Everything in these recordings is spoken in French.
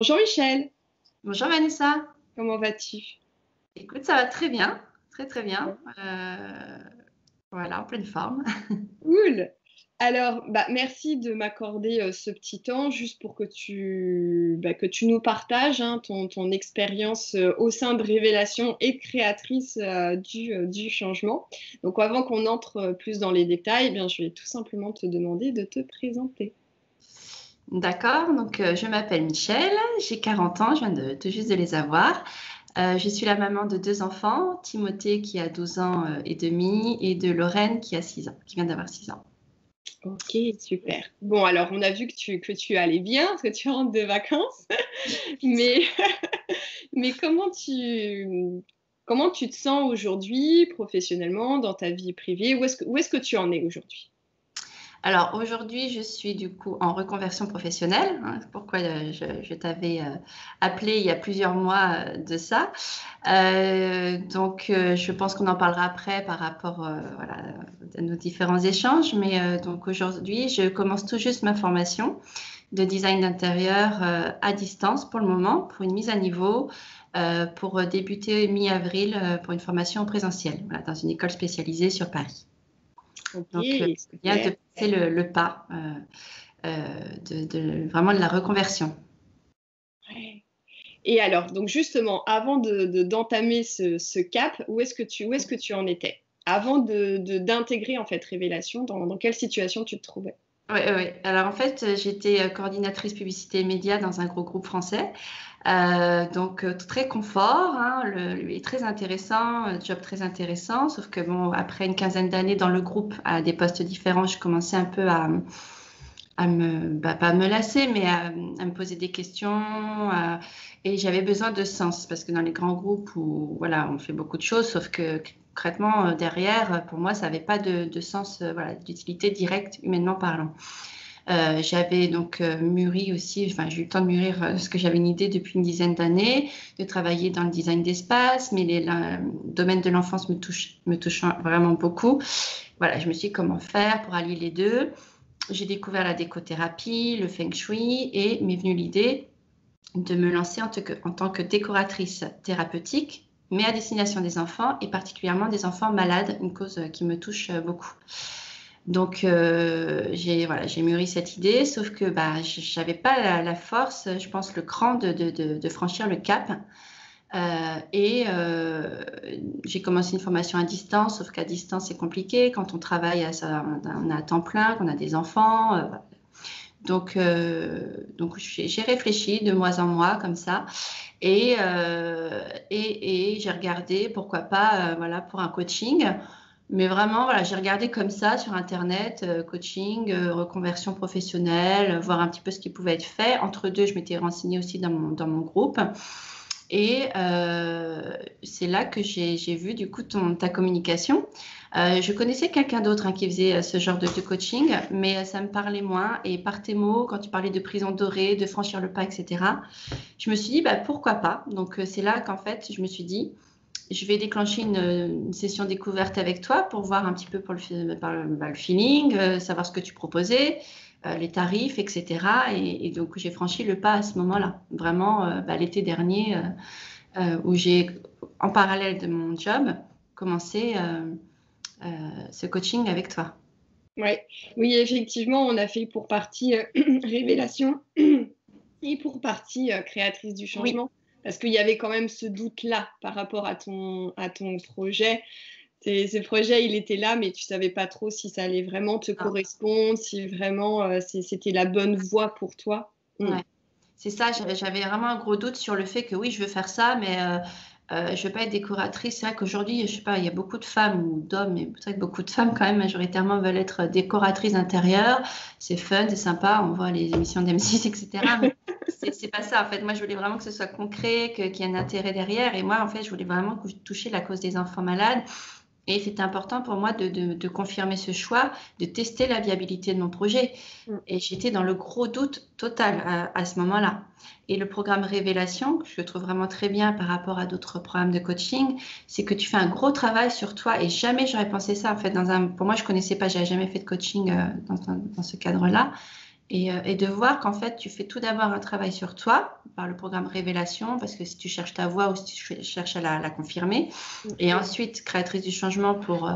Bonjour Michel, Bonjour Vanessa. comment vas-tu? Écoute, ça va très bien, très très bien. Voilà, en pleine forme. Cool. Alors, merci de m'accorder ce petit temps juste pour que que tu nous partages ton expérience au sein de Révélation et créatrice du changement. Donc, avant qu'on entre plus dans les détails, je vais tout simplement te demander de te présenter. D'accord, donc je m'appelle Michel, j'ai 40 ans, je viens tout juste de les avoir. Je suis la maman de deux enfants, Timothée qui a 12 ans et demi et de Lorraine qui a 6 ans, qui vient d'avoir 6 ans. Ok, super. Bon, alors, on a vu que tu allais bien, parce que tu rentres de vacances, mais Mais comment tu te sens aujourd'hui, professionnellement, dans ta vie privée? Où est-ce que tu en es aujourd'hui? Alors aujourd'hui, je suis du coup en reconversion professionnelle, hein, c'est pourquoi je t'avais appelé il y a plusieurs mois de ça. Je pense qu'on en parlera après par rapport voilà, à nos différents échanges. Mais donc aujourd'hui, je commence tout juste ma formation de design d'intérieur à distance pour le moment, pour une mise à niveau, pour débuter mi-avril pour une formation en présentiel, voilà, dans une école spécialisée sur Paris. Ok, Donc, il y a de super. passer le pas vraiment de la reconversion. Ouais. Et alors, donc justement, avant d'entamer ce cap, où est-ce que tu en étais? Avant d'intégrer en fait Révélation, dans quelle situation tu te trouvais? Oui, oui. Alors en fait, j'étais coordinatrice publicité et médias dans un gros groupe français. Très confort, hein, lui est très intéressant, job très intéressant. Sauf que bon, après une quinzaine d'années dans le groupe, à des postes différents, je commençais un peu pas à me lasser, mais à me poser des questions. Et j'avais besoin de sens parce que dans les grands groupes où voilà, on fait beaucoup de choses, sauf que concrètement derrière, pour moi, ça n'avait pas de sens, voilà, d'utilité directe humainement parlant. J'avais donc mûri aussi, enfin j'ai eu le temps de mûrir parce que j'avais une idée depuis une dizaine d'années de travailler dans le design d'espace, mais le domaine de l'enfance me touche vraiment beaucoup. Voilà, je me suis dit comment faire pour allier les deux. J'ai découvert la décothérapie, le feng shui et m'est venue l'idée de me lancer en tant que décoratrice thérapeutique, mais à destination des enfants et particulièrement des enfants malades, une cause qui me touche beaucoup. Donc, j'ai mûri cette idée, sauf que je n'avais pas la force, je pense, le cran de franchir le cap. J'ai commencé une formation à distance, sauf qu'à distance, c'est compliqué. Quand on travaille, on a à temps plein, qu'on a des enfants. Donc j'ai réfléchi de mois en mois comme ça. Et j'ai regardé, pourquoi pas, voilà, pour un coaching. Mais vraiment, voilà, j'ai regardé comme ça sur Internet, coaching, reconversion professionnelle, voir un petit peu ce qui pouvait être fait. Entre deux, je m'étais renseignée aussi dans mon groupe. Et c'est là que j'ai vu du coup ta communication. Je connaissais quelqu'un d'autre qui faisait ce genre de coaching, mais ça me parlait moins. Et par tes mots, quand tu parlais de prison dorée, de franchir le pas, etc., je me suis dit, pourquoi pas? Donc c'est là qu'en fait, je me suis dit, je vais déclencher une session découverte avec toi pour voir un petit peu pour le feeling, savoir ce que tu proposais, les tarifs, etc. Et donc, j'ai franchi le pas à ce moment-là, vraiment l'été dernier, où j'ai, en parallèle de mon job, commencé ce coaching avec toi. Ouais. Oui, effectivement, on a fait pour partie Révélation et pour partie créatrice du Oui, changement, parce qu'il y avait quand même ce doute-là par rapport à ton projet. Ce projet, il était là, mais tu savais pas trop si ça allait vraiment te non, correspondre, si vraiment c'était la bonne voie pour toi. Mm. ouais. C'est ça, j'avais vraiment un gros doute sur le fait que oui, je veux faire ça, mais je veux pas être décoratrice. C'est vrai qu'aujourd'hui, je sais pas, il y a beaucoup de femmes ou d'hommes, mais c'est vrai que beaucoup de femmes quand même majoritairement veulent être décoratrices d'intérieur. C'est fun, c'est sympa, on voit les émissions d'M6, etc. Mais c'est pas ça en fait. Moi, je voulais vraiment que ce soit concret, qu'il y ait un intérêt derrière. Et moi, en fait, je voulais vraiment toucher la cause des enfants malades. Et c'était important pour moi de confirmer ce choix, de tester la viabilité de mon projet. Mm. Et j'étais dans le gros doute total à ce moment-là. Et le programme Révélation, que je trouve vraiment très bien par rapport à d'autres programmes de coaching, c'est que tu fais un gros travail sur toi. Et jamais j'aurais pensé ça. En fait, pour moi, je connaissais pas, j'avais jamais fait de coaching dans ce cadre-là. et de voir qu'en fait, tu fais tout d'abord un travail sur toi par le programme Révélation, parce que si tu cherches ta voix ou si tu cherches à la confirmer, et ensuite créatrice du changement pour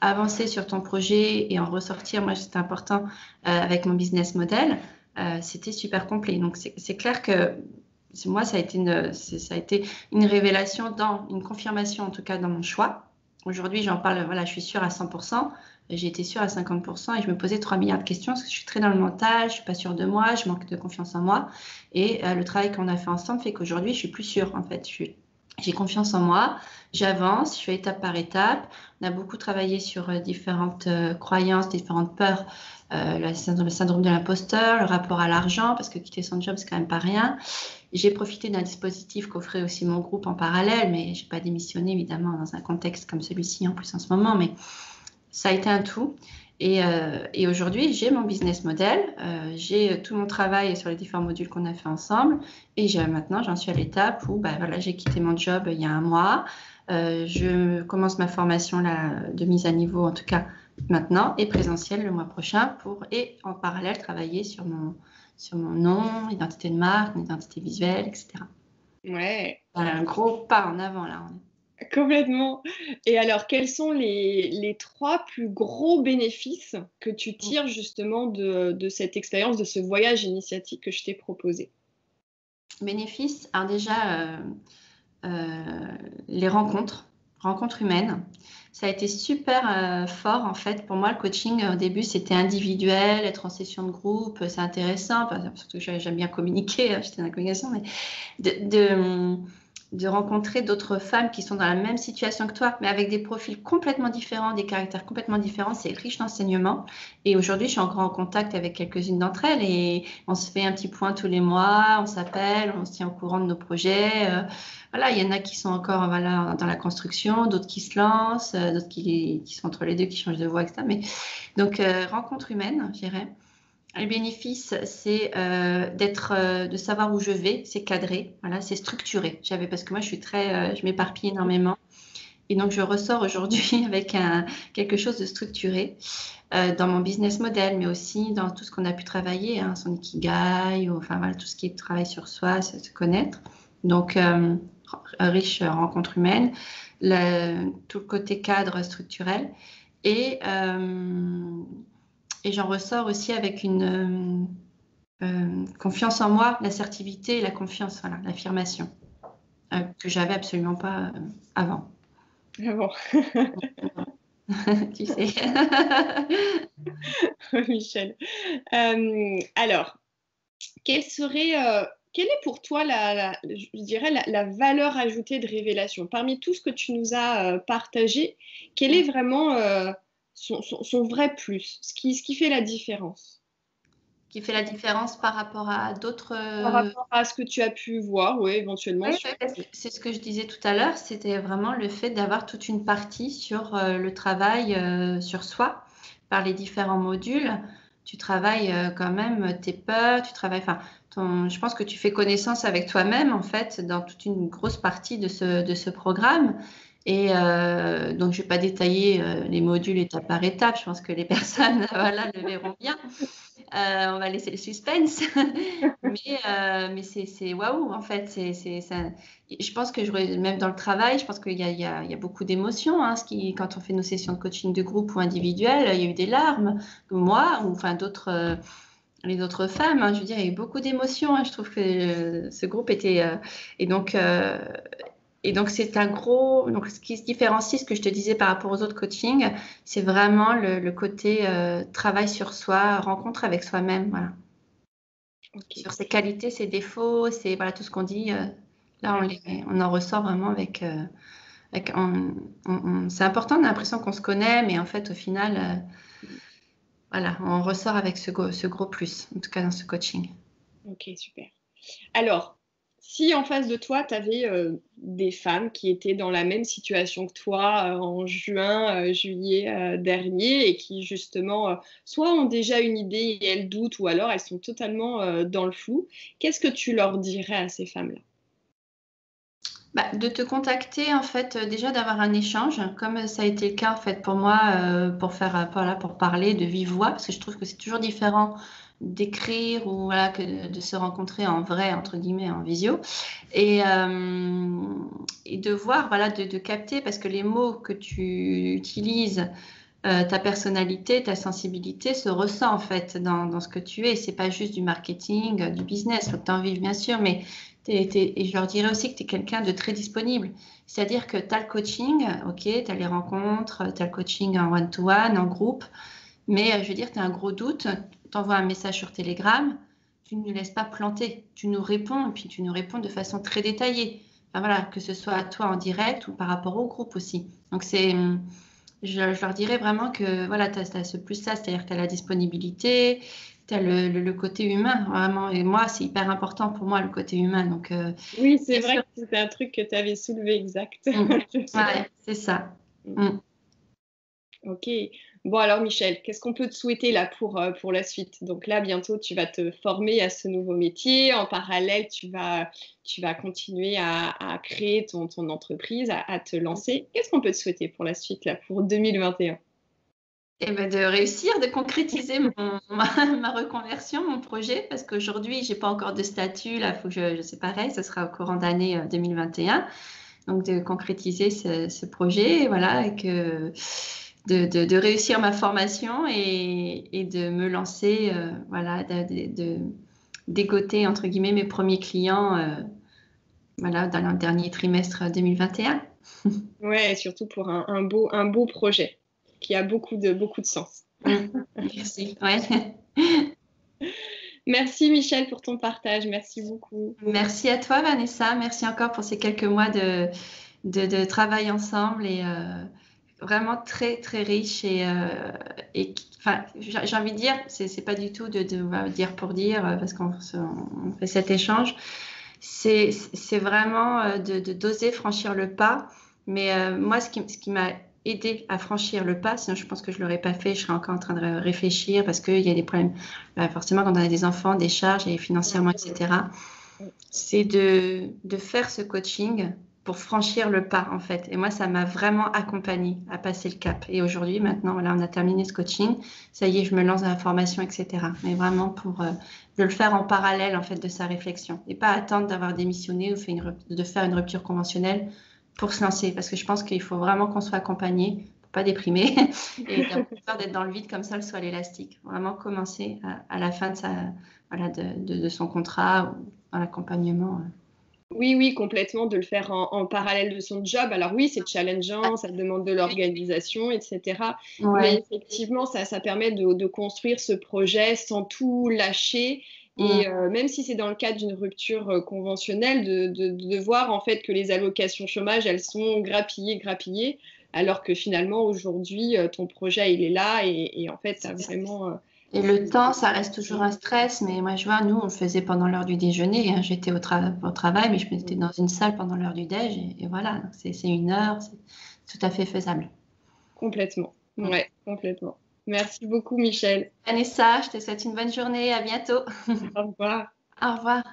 avancer sur ton projet et en ressortir, moi c'était important avec mon business model, c'était super complet. Donc c'est clair que moi ça a été une révélation, une confirmation en tout cas dans mon choix. Aujourd'hui j'en parle, voilà, je suis sûre à 100%. J'ai été sûre à 50% et je me posais 3 milliards de questions parce que je suis très dans le mental, je suis pas sûre de moi, je manque de confiance en moi. Et le travail qu'on a fait ensemble fait qu'aujourd'hui, je suis plus sûre en fait. J'ai confiance en moi, j'avance, je fais étape par étape. On a beaucoup travaillé sur différentes croyances, différentes peurs, le syndrome de l'imposteur, le rapport à l'argent, parce que quitter son job, c'est quand même pas rien. J'ai profité d'un dispositif qu'offrait aussi mon groupe en parallèle, mais j'ai pas démissionné évidemment dans un contexte comme celui-ci en plus en ce moment, mais ça a été un tout. Et aujourd'hui, j'ai mon business model, j'ai tout mon travail sur les différents modules qu'on a fait ensemble. Et maintenant, j'en suis à l'étape où voilà, j'ai quitté mon job il y a 1 mois. Je commence ma formation là, de mise à niveau, en tout cas maintenant, et présentiel le mois prochain, et en parallèle travailler sur mon nom, identité de marque, mon identité visuelle, etc. Ouais. Voilà, un gros pas en avant là. Complètement. Et alors, quels sont les 3 plus gros bénéfices que tu tires justement de cette expérience, de ce voyage initiatique que je t'ai proposé? Bénéfices, alors déjà, les rencontres humaines. Ça a été super fort en fait. Pour moi, le coaching au début, c'était individuel, être en session de groupe, c'est intéressant, surtout que j'aime bien communiquer, j'étais dans la communication, mais de rencontrer d'autres femmes qui sont dans la même situation que toi, mais avec des profils complètement différents, des caractères complètement différents. C'est riche d'enseignement. Et aujourd'hui, je suis encore en contact avec quelques-unes d'entre elles et on se fait un petit point tous les mois, on s'appelle, on se tient au courant de nos projets. Voilà, il y en a qui sont encore voilà, dans la construction, d'autres qui se lancent, d'autres qui sont entre les deux, qui changent de voie, etc. Mais, donc, rencontre humaine, je dirais. Le bénéfice, c'est de savoir où je vais, c'est cadré, voilà, c'est structuré. Parce que moi, je m'éparpille énormément. Et donc, je ressors aujourd'hui avec quelque chose de structuré dans mon business model, mais aussi dans tout ce qu'on a pu travailler, hein, son ikigai, enfin voilà, tout ce qui est travail sur soi, se connaître. Donc, riche rencontre humaine, tout le côté cadre structurel. Et j'en ressors aussi avec une confiance en moi, l'assertivité et la confiance, voilà, l'affirmation, que j'avais absolument pas avant. Ah bon. Tu sais. Michel. Alors, quelle est pour toi je dirais la valeur ajoutée de Révélation? Parmi tout ce que tu nous as partagé, quel est vraiment son vrai plus, ce qui fait la différence? Qui fait la différence par rapport à d'autres. Par rapport à ce que tu as pu voir, oui, éventuellement. Oui, c'est ce que je disais tout à l'heure, c'était vraiment le fait d'avoir toute une partie sur le travail sur soi par les différents modules. Tu travailles quand même tes peurs, tu travailles, enfin, je pense que tu fais connaissance avec toi-même en fait dans toute une grosse partie de ce programme. Et donc, je ne vais pas détailler les modules étape par étape. Je pense que les personnes voilà, le verront bien. On va laisser le suspense. mais c'est waouh, en fait. Ça. Je pense que même dans le travail, je pense qu'il y a beaucoup d'émotions. Hein, quand on fait nos sessions de coaching de groupe ou individuel, il y a eu des larmes. Moi, ou enfin les autres femmes, hein, je veux dire, il y a eu beaucoup d'émotions. Hein, je trouve que ce groupe était. Et donc, c'est un gros. Donc, ce qui se différencie, ce que je te disais par rapport aux autres coachings, c'est vraiment le côté travail sur soi, rencontre avec soi-même. Voilà. Okay. Sur ses qualités, ses défauts, voilà, tout ce qu'on dit. Là, on en ressort vraiment avec. C'est important, on a l'impression qu'on se connaît, mais en fait, au final, voilà, on ressort avec ce gros plus, en tout cas dans ce coaching. Ok, super. Alors, si en face de toi, tu avais des femmes qui étaient dans la même situation que toi en juin, juillet dernier et qui justement, soit ont déjà une idée et elles doutent ou alors elles sont totalement dans le flou, qu'est-ce que tu leur dirais à ces femmes-là? De te contacter, en fait, déjà d'avoir un échange, comme ça a été le cas en fait pour moi, pour parler de vive voix, parce que je trouve que c'est toujours différent d'écrire ou voilà, que de se rencontrer en vrai, entre guillemets, en visio. Et de voir, voilà, de capter, parce que les mots que tu utilises, ta personnalité, ta sensibilité se ressent en fait dans ce que tu es. C'est pas juste du marketing, du business. Faut que tu en vives, bien sûr, mais et je leur dirais aussi que tu es quelqu'un de très disponible. C'est-à-dire que tu as le coaching, ok, tu as les rencontres, tu as le coaching en one-to-one, en groupe, mais je veux dire, tu as un gros doute, tu envoies un message sur Telegram, tu ne nous laisses pas planter, tu nous réponds, et puis tu nous réponds de façon très détaillée. Enfin, voilà, que ce soit à toi en direct ou par rapport au groupe aussi. Donc, je leur dirais vraiment que voilà, tu as ce plus-là, c'est-à-dire que tu as la disponibilité, tu as le côté humain, vraiment. Et moi, c'est hyper important pour moi, le côté humain. Donc, Oui, c'est bien vrai sûr. que c'était un truc que tu avais soulevé, exact. Ouais, c'est ça. Mm. Ok. Bon, alors Michel, qu'est-ce qu'on peut te souhaiter là pour la suite? Donc là, bientôt, tu vas te former à ce nouveau métier. En parallèle, tu vas continuer à créer ton entreprise, à te lancer. Qu'est-ce qu'on peut te souhaiter pour la suite là, pour 2021? Et ben de réussir, de concrétiser ma reconversion, mon projet, parce qu'aujourd'hui, j'ai pas encore de statut. Là, faut que je c'est pareil, ce sera au courant d'année 2021. Donc, de concrétiser ce projet, et voilà, et que de réussir ma formation et de me lancer, voilà, d'égoter, entre guillemets, mes premiers clients, voilà, dans le dernier trimestre 2021. Ouais, surtout pour un beau projet qui a beaucoup de sens. Merci. Ouais. Merci Michel pour ton partage. Merci beaucoup. Merci à toi, Vanessa. Merci encore pour ces quelques mois de travail ensemble et vraiment très, très riche. Enfin, j'ai envie de dire, c'est pas du tout de dire pour dire, parce on fait cet échange. C'est vraiment d'oser franchir le pas. Mais moi, ce qui m'a aidé à franchir le pas, sinon je pense que je l'aurais pas fait, je serais encore en train de réfléchir parce qu'il y a des problèmes, forcément, quand on a des enfants, des charges et financièrement, etc. C'est de faire ce coaching pour franchir le pas, en fait. Et moi, ça m'a vraiment accompagnée à passer le cap. Et aujourd'hui, maintenant, voilà, on a terminé ce coaching. Ça y est, je me lance dans la formation, etc. Mais vraiment pour de le faire en parallèle, en fait, de sa réflexion. Et pas attendre d'avoir démissionné ou de faire une rupture conventionnelle pour se lancer. Parce que je pense qu'il faut vraiment qu'on soit accompagné pour pas déprimer et d'avoir peur d'être dans le vide comme ça, le soit l'élastique. Vraiment commencer à la fin voilà, de son contrat ou dans l'accompagnement. Oui, oui, complètement, de le faire en parallèle de son job. Alors oui, c'est challengeant, ça demande de l'organisation, etc. Mais Ouais. effectivement, ça permet de construire ce projet sans tout lâcher. Mm. Et même si c'est dans le cadre d'une rupture conventionnelle, de voir en fait que les allocations chômage, elles sont grappillées, grappillées, alors que finalement, aujourd'hui, ton projet, il est là et en fait, tu as vraiment... Et le temps, ça reste toujours un stress. Mais moi, je vois, nous, on le faisait pendant l'heure du déjeuner, hein. J'étais au travail, mais je m'étais dans une salle pendant l'heure du déj. Et voilà, c'est une heure, c'est tout à fait faisable. Complètement. Ouais, complètement. Merci beaucoup, Michel. Vanessa, je te souhaite une bonne journée. À bientôt. Au revoir. Au revoir.